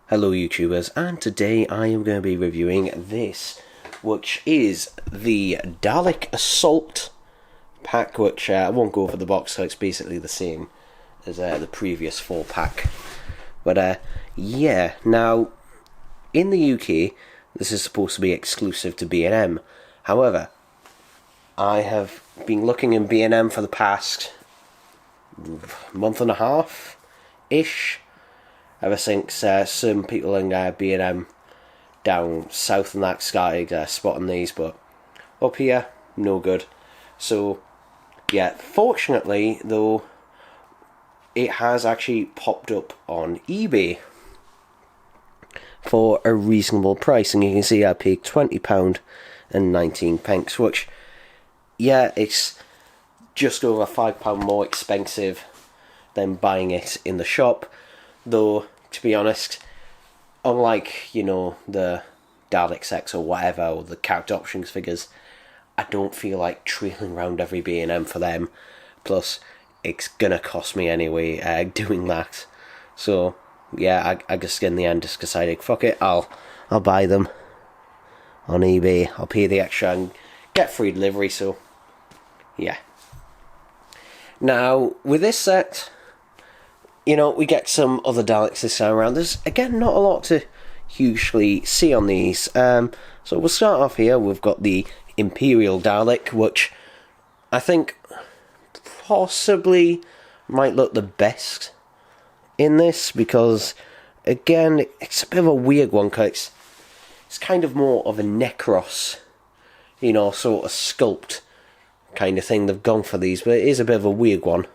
Hello YouTubers, and today I am going to be reviewing this, which is the Dalek Assault pack, which I won't go over the box, so it's basically the same as the previous 4-pack. But yeah, now, in the UK, this is supposed to be exclusive to B&M. However, I have been looking in B&M for the past month and a half-ish, ever since some people in B&M down south in that started spotting these, but up here, no good. So, yeah, fortunately, though, it has actually popped up on eBay for a reasonable price, and you can see I paid £20.19, which, yeah, it's just over £5 more expensive than buying it in the shop. Though, to be honest, unlike, you know, the Dalek sets or whatever, or the character options figures, I don't feel like trailing around every B&M for them. Plus, it's gonna cost me anyway doing that. So, yeah, I just in the end just decided, fuck it, I'll buy them on eBay. I'll pay the extra and get free delivery, so, yeah. Now, with this set, you know, we get some other Daleks this time around. There's, again, not a lot to hugely see on these. So we'll start off here. We've got the Imperial Dalek, which I think possibly might look the best in this, because, again, it's a bit of a weird one, because it's kind of more of a Necros, you know, sort of sculpt kind of thing they've gone for these, but it is a bit of a weird one.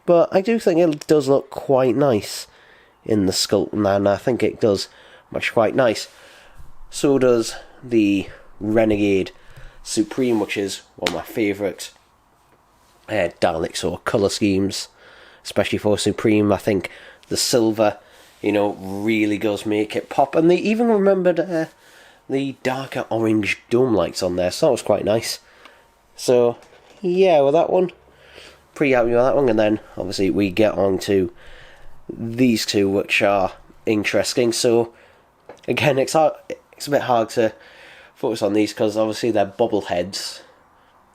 But I do think it does look quite nice in the sculpt, and I think it does much quite nice. So does the Renegade Supreme, which is one of my favourite Daleks or colour schemes, especially for Supreme. I think the silver, you know, really does make it pop. And they even remembered the darker orange dome lights on there, so that was quite nice. So, yeah, with that one, pretty happy with that one. And then obviously we get on to these two, which are interesting. So again, it's a bit hard to focus on these because obviously they're bobble heads,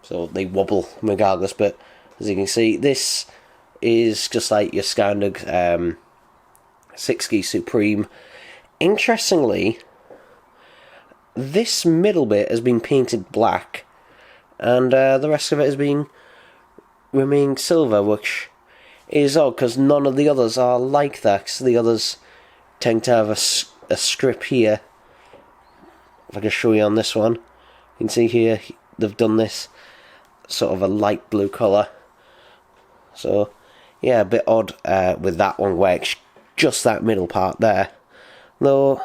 so they wobble regardless. But as you can see, this is just like your standard 6-key Supreme. Interestingly, this middle bit has been painted black, and the rest of it has been remain silver, which is odd because none of the others are like that. So the others tend to have a strip here. If I can show you on this one, you can see here they've done this sort of a light blue colour. So yeah, a bit odd with that one where it's just that middle part there. Though,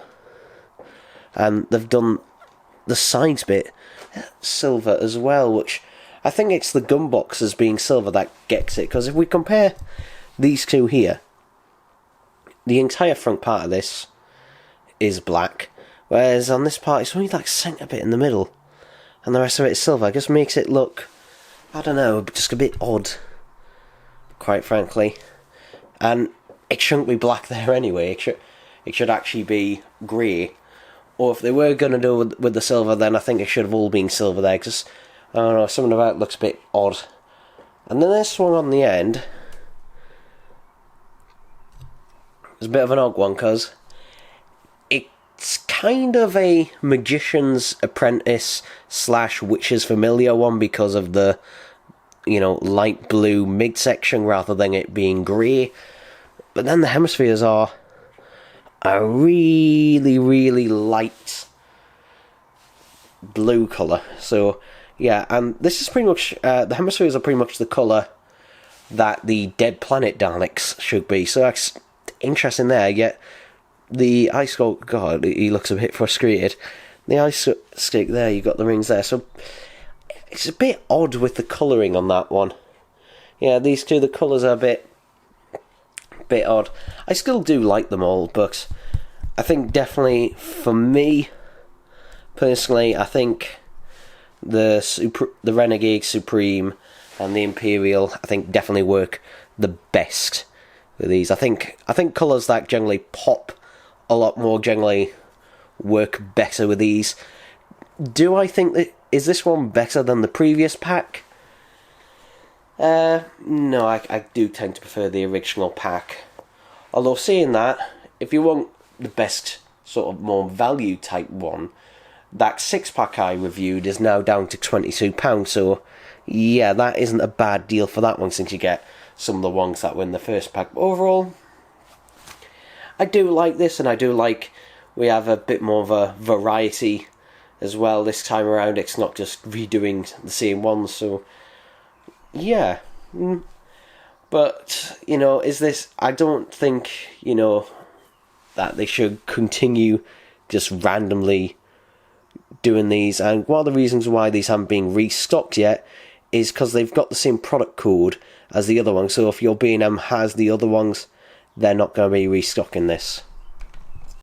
and they've done the sides bit silver as well, which I think it's the gun box as being silver that gets it, because if we compare these two here, the entire front part of this is black, whereas on this part it's only like centre bit in the middle, and the rest of it is silver. It just makes it look, I don't know, just a bit odd, quite frankly. And it shouldn't be black there anyway. It should actually be grey, or if they were going to do with the silver, then I think it should have all been silver there, because I don't know, something about it looks a bit odd. And then this one on the end is a bit of an odd one, because it's kind of a magician's apprentice / witch's familiar one, because of the, you know, light blue midsection rather than it being grey. But then the hemispheres are a really, really light blue colour. So yeah, and this is pretty much, the hemispheres are pretty much the colour that the Dead Planet Daleks should be, so that's interesting there. Yet the ice sculpt, God, he looks a bit frustrated. The ice stick there, you got the rings there, so it's a bit odd with the colouring on that one. Yeah, these two, the colours are a bit odd. I still do like them all, but I think definitely for me, personally, I think the Renegade Supreme and the Imperial, I think, definitely work the best with these. I think colours that generally pop a lot more generally work better with these. Do I think that is this one better than the previous pack? No, I do tend to prefer the original pack. Although saying that, if you want the best sort of more value type one, that 6-pack I reviewed is now down to £22, so yeah, that isn't a bad deal for that one since you get some of the ones that were in the first pack. But overall, I do like this, and I do like we have a bit more of a variety as well this time around. It's not just redoing the same ones, so yeah. But, is this... I don't think, that they should continue just randomly doing these. And one of the reasons why these haven't been restocked yet is because they've got the same product code as the other ones. So if your B&M has the other ones, they're not going to be restocking this.